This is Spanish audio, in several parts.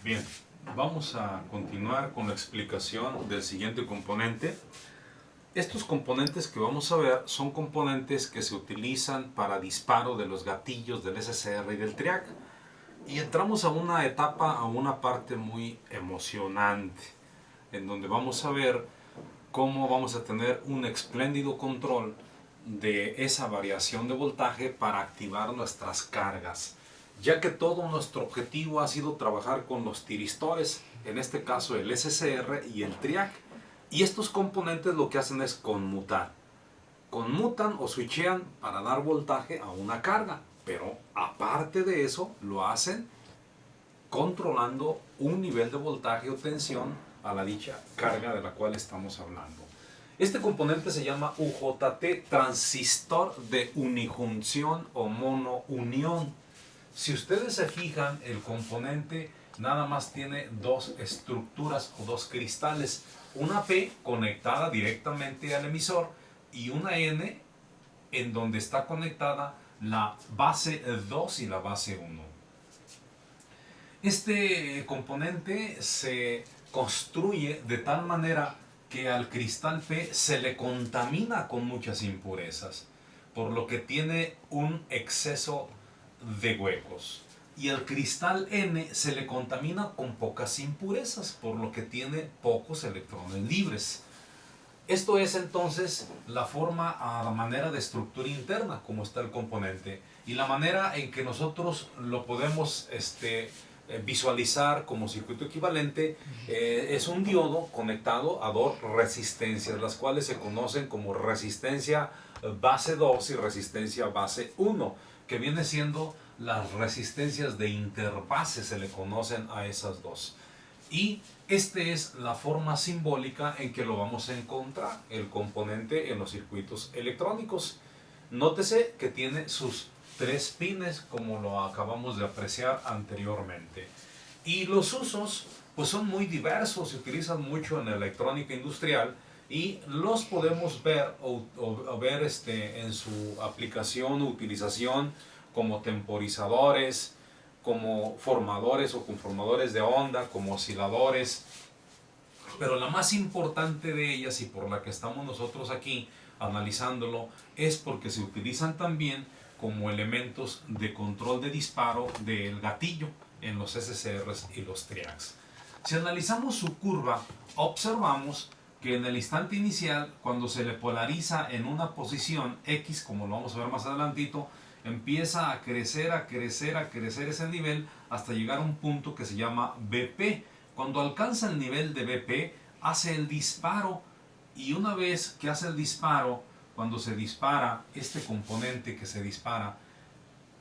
Bien, vamos a continuar con la explicación del siguiente componente. Estos componentes que vamos a ver son componentes que se utilizan para disparo de los gatillos del SSR y del TRIAC. Y entramos a una etapa, a una parte muy emocionante, en donde vamos a ver cómo vamos a tener un espléndido control de esa variación de voltaje para activar nuestras cargas, ya que todo nuestro objetivo ha sido trabajar con los tiristores, en este caso el SSR y el TRIAC, y estos componentes lo que hacen es conmutan o switchean para dar voltaje a una carga, pero aparte de eso lo hacen controlando un nivel de voltaje o tensión a la dicha carga de la cual estamos hablando. Este componente se llama UJT, transistor de unijunción o monounión. Si ustedes se fijan, el componente nada más tiene dos estructuras o dos cristales, una P conectada directamente al emisor y una N en donde está conectada la base 2 y la base 1. Este componente se construye de tal manera que al cristal P se le contamina con muchas impurezas, por lo que tiene un exceso de huecos. Y al cristal N se le contamina con pocas impurezas, por lo que tiene pocos electrones libres. Esto es entonces la forma, a la manera de estructura interna, como está el componente, y la manera en que nosotros lo podemos visualizar como circuito equivalente es un diodo conectado a dos resistencias, las cuales se conocen como resistencia base 2 y resistencia base 1, que viene siendo las resistencias de interbase, se le conocen a esas dos. Y esta es la forma simbólica en que lo vamos a encontrar, el componente en los circuitos electrónicos. Nótese que tiene sus tres pines, como lo acabamos de apreciar anteriormente. Y los usos pues son muy diversos, se utilizan mucho en la electrónica industrial y los podemos ver o ver en su aplicación o utilización como temporizadores, como formadores o conformadores de onda, como osciladores. Pero la más importante de ellas y por la que estamos nosotros aquí analizándolo es porque se utilizan también como elementos de control de disparo del gatillo en los SSRs y los TRIACs. Si analizamos su curva, observamos que en el instante inicial, cuando se le polariza en una posición X, como lo vamos a ver más adelantito, empieza a crecer, a crecer, a crecer ese nivel hasta llegar a un punto que se llama BP. Cuando alcanza el nivel de BP, hace el disparo, y una vez que hace el disparo, cuando se dispara este componente que se dispara,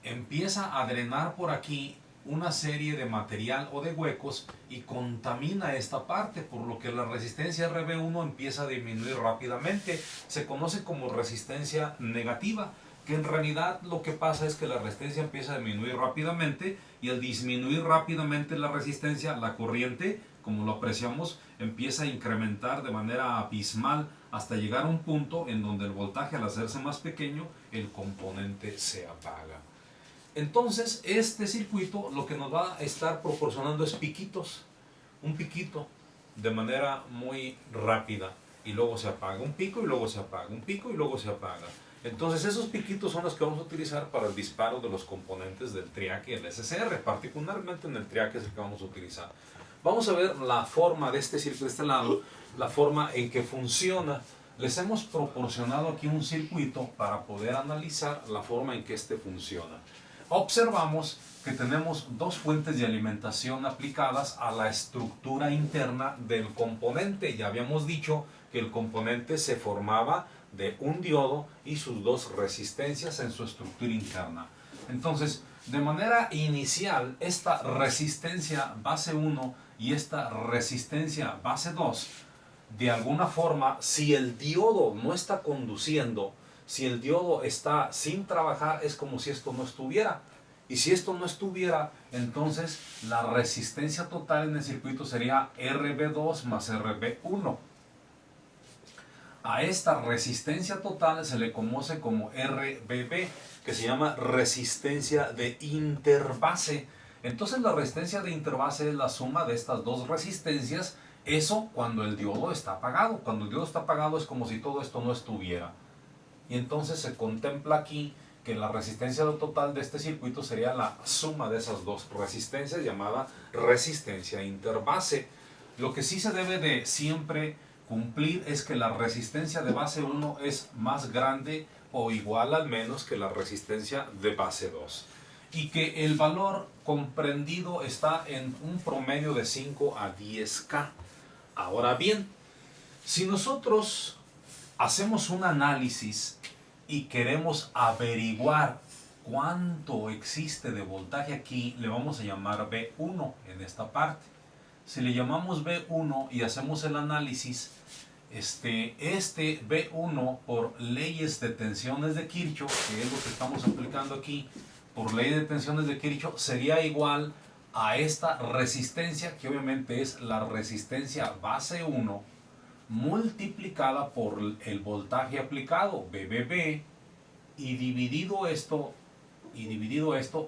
empieza a drenar por aquí una serie de material o de huecos y contamina esta parte, por lo que la resistencia RB1 empieza a disminuir rápidamente. Se conoce como resistencia negativa, que en realidad lo que pasa es que la resistencia empieza a disminuir rápidamente, y al disminuir rápidamente la resistencia, la corriente, como lo apreciamos, empieza a incrementar de manera abismal hasta llegar a un punto en donde el voltaje, al hacerse más pequeño, el componente se apaga. Entonces este circuito lo que nos va a estar proporcionando es piquitos, un piquito de manera muy rápida, y luego se apaga, un pico y luego se apaga, un pico y luego se apaga. Entonces esos piquitos son los que vamos a utilizar para el disparo de los componentes del TRIAC y el SSR, particularmente en el TRIAC es el que vamos a utilizar. Vamos a ver la forma de este circuito de este lado, la forma en que funciona. Les hemos proporcionado aquí un circuito para poder analizar la forma en que este funciona. Observamos que tenemos dos fuentes de alimentación aplicadas a la estructura interna del componente. Ya habíamos dicho que el componente se formaba de un diodo y sus dos resistencias en su estructura interna. Entonces, de manera inicial, esta resistencia base 1 y esta resistencia base 2, de alguna forma, si el diodo no está conduciendo, si el diodo está sin trabajar, es como si esto no estuviera. Y si esto no estuviera, entonces la resistencia total en el circuito sería RB2 más RB1. A esta resistencia total se le conoce como RBB, que se llama resistencia de interbase. Entonces la resistencia de interbase es la suma de estas dos resistencias. Eso cuando el diodo está apagado. Cuando el diodo está apagado es como si todo esto no estuviera. Y entonces se contempla aquí que la resistencia total de este circuito sería la suma de esas dos resistencias, llamada resistencia interbase. Lo que sí se debe de siempre cumplir es que la resistencia de base 1 es más grande o igual al menos que la resistencia de base 2. Y que el valor comprendido está en un promedio de 5 a 10K. Ahora bien, si nosotros hacemos un análisis y queremos averiguar cuánto existe de voltaje aquí, le vamos a llamar B1 en esta parte. Si le llamamos B1 y hacemos el análisis, este B1 por leyes de tensiones de Kirchhoff, que es lo que estamos aplicando aquí, por ley de tensiones de Kirchhoff, sería igual a esta resistencia, que obviamente es la resistencia base 1, multiplicada por el voltaje aplicado, BBB, y dividido esto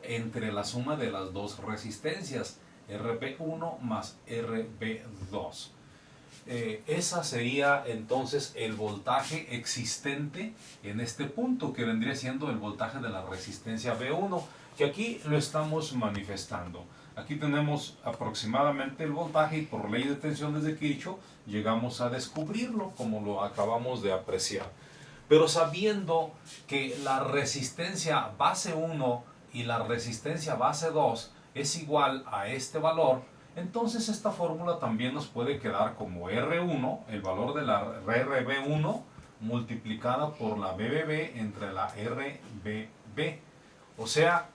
entre la suma de las dos resistencias, RB1 más RB2. Esa sería entonces el voltaje existente en este punto, que vendría siendo el voltaje de la resistencia B1, que aquí lo estamos manifestando. Aquí tenemos aproximadamente el voltaje y por ley de tensiones de Kirchhoff llegamos a descubrirlo, como lo acabamos de apreciar. Pero sabiendo que la resistencia base 1 y la resistencia base 2 es igual a este valor, entonces esta fórmula también nos puede quedar como R1, el valor de la RB1 multiplicada por la BBB entre la RBB. O sea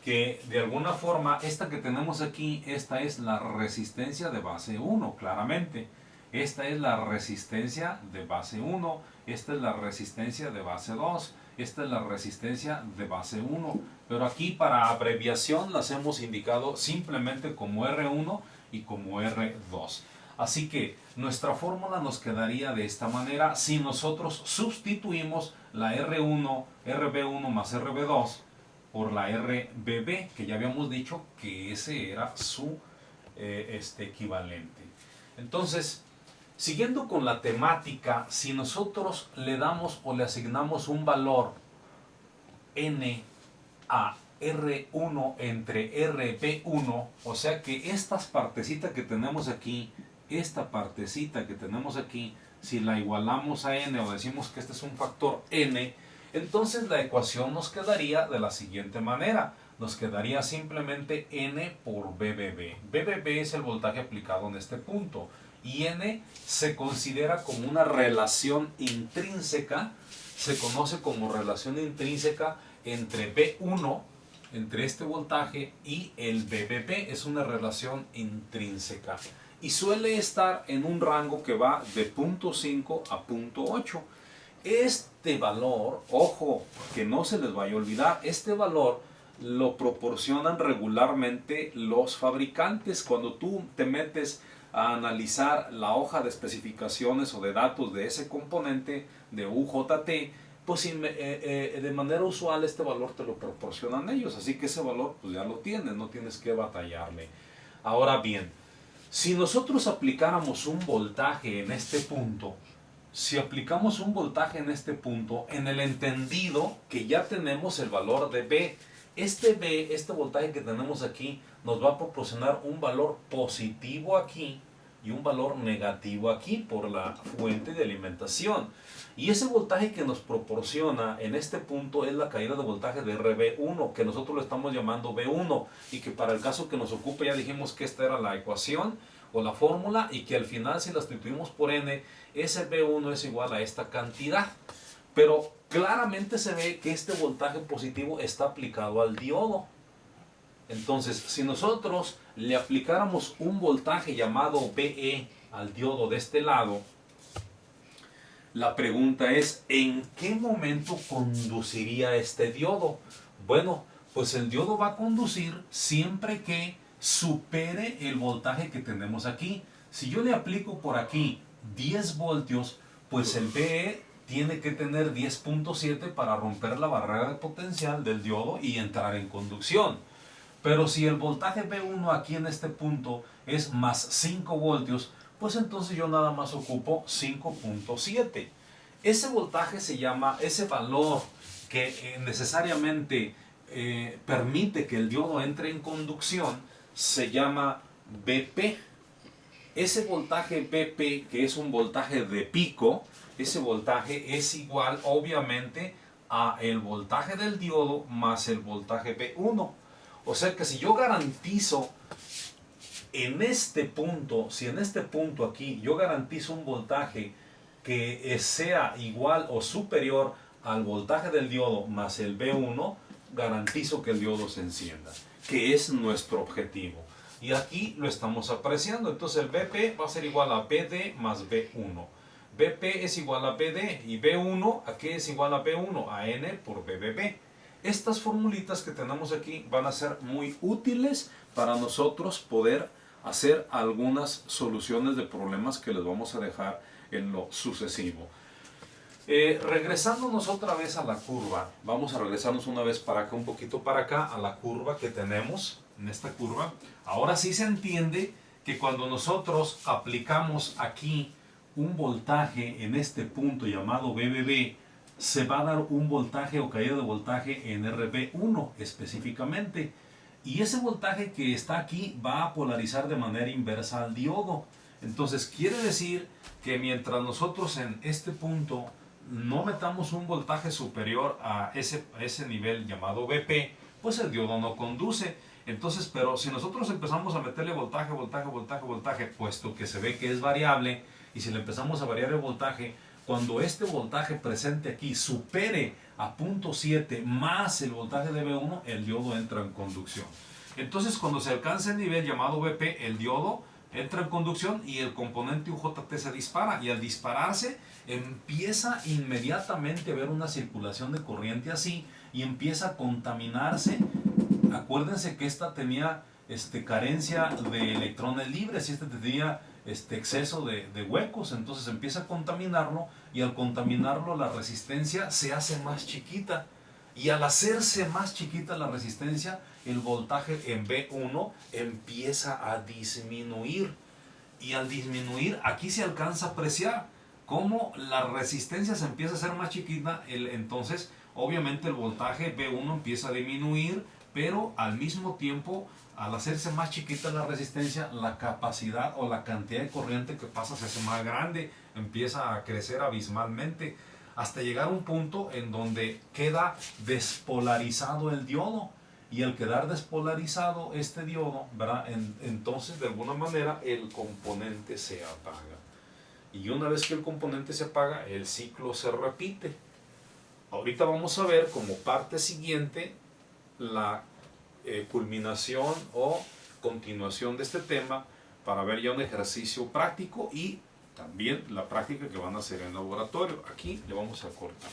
que de alguna forma esta que tenemos aquí, esta es la resistencia de base 1, claramente. Esta es la resistencia de base 1, esta es la resistencia de base 2, esta es la resistencia de base 1. Pero aquí para abreviación las hemos indicado simplemente como R1 y como R2. Así que nuestra fórmula nos quedaría de esta manera si nosotros sustituimos la R1, RB1 más RB2 por la RBB, que ya habíamos dicho que ese era su equivalente. Entonces, siguiendo con la temática, si nosotros le damos o le asignamos un valor N a R1 entre RB1, o sea que estas partecitas que tenemos aquí, esta partecita que tenemos aquí, si la igualamos a N o decimos que este es un factor N, entonces la ecuación nos quedaría de la siguiente manera. Nos quedaría simplemente N por BBB. BBB es el voltaje aplicado en este punto. Y N se considera como una relación intrínseca, se conoce como relación intrínseca entre B1, entre este voltaje, y el BBB. Es una relación intrínseca. Y suele estar en un rango que va de 0.5 a 0.8. Este valor, ojo, que no se les vaya a olvidar, este valor lo proporcionan regularmente los fabricantes. Cuando tú te metes a analizar la hoja de especificaciones o de datos de ese componente de UJT, pues de manera usual este valor te lo proporcionan ellos, así que ese valor pues ya lo tienes, no tienes que batallarle. Ahora bien, si nosotros aplicáramos un voltaje en este punto, si aplicamos un voltaje en este punto, en el entendido que ya tenemos el valor de B, este voltaje que tenemos aquí nos va a proporcionar un valor positivo aquí y un valor negativo aquí por la fuente de alimentación. Y ese voltaje que nos proporciona en este punto es la caída de voltaje de RB1, que nosotros lo estamos llamando B1, y que para el caso que nos ocupe ya dijimos que esta era la ecuación o la fórmula, y que al final si la sustituimos por N, ese B1 es igual a esta cantidad. Pero claramente se ve que este voltaje positivo está aplicado al diodo. Entonces, si nosotros le aplicáramos un voltaje llamado BE al diodo de este lado, la pregunta es, ¿en qué momento conduciría este diodo? Bueno, pues el diodo va a conducir siempre que supere el voltaje que tenemos aquí. Si yo le aplico por aquí 10 voltios, pues el BE tiene que tener 10.7 para romper la barrera de potencial del diodo y entrar en conducción. Pero si el voltaje V1 aquí en este punto es más 5 voltios, pues entonces yo nada más ocupo 5.7. Ese voltaje se llama, ese valor que necesariamente permite que el diodo entre en conducción, se llama BP. Ese voltaje BP, que es un voltaje de pico, ese voltaje es igual obviamente a el voltaje del diodo más el voltaje V1. O sea que si yo garantizo en este punto, si en este punto aquí yo garantizo un voltaje que sea igual o superior al voltaje del diodo más el V1, garantizo que el diodo se encienda, que es nuestro objetivo. Y aquí lo estamos apreciando. Entonces el BP va a ser igual a PD más V1. BP es igual a PD y V1, ¿a qué es igual a V1? A N por BBB. Estas formulitas que tenemos aquí van a ser muy útiles para nosotros poder hacer algunas soluciones de problemas que les vamos a dejar en lo sucesivo. Regresándonos otra vez a la curva, vamos a regresarnos una vez para acá, un poquito para acá, a la curva que tenemos en esta curva. Ahora sí se entiende que cuando nosotros aplicamos aquí un voltaje en este punto llamado BBB, se va a dar un voltaje o caída de voltaje en RB1 específicamente. Y ese voltaje que está aquí va a polarizar de manera inversa al diodo. Entonces quiere decir que mientras nosotros en este punto no metamos un voltaje superior a ese nivel llamado BP, pues el diodo no conduce. Entonces, pero si nosotros empezamos a meterle voltaje, puesto que se ve que es variable, y si le empezamos a variar el voltaje, cuando este voltaje presente aquí supere a 0.7 más el voltaje de V1, el diodo entra en conducción. Entonces, cuando se alcanza el nivel llamado BP, el diodo entra en conducción y el componente UJT se dispara. Y al dispararse, empieza inmediatamente a haber una circulación de corriente así y empieza a contaminarse. Acuérdense que esta tenía carencia de electrones libres y tenía exceso de huecos, entonces empieza a contaminarlo y al contaminarlo la resistencia se hace más chiquita y al hacerse más chiquita la resistencia el voltaje en V1 empieza a disminuir y al disminuir aquí se alcanza a apreciar cómo la resistencia se empieza a hacer más chiquita, entonces obviamente el voltaje V1 empieza a disminuir, pero al mismo tiempo al hacerse más chiquita la resistencia, la capacidad o la cantidad de corriente que pasa se hace más grande, empieza a crecer abismalmente, hasta llegar a un punto en donde queda despolarizado el diodo. Y al quedar despolarizado este diodo, ¿verdad? Entonces de alguna manera el componente se apaga. Y una vez que el componente se apaga, el ciclo se repite. Ahorita vamos a ver como parte siguiente la culminación o continuación de este tema para ver ya un ejercicio práctico y también la práctica que van a hacer en laboratorio. Aquí le vamos a cortar.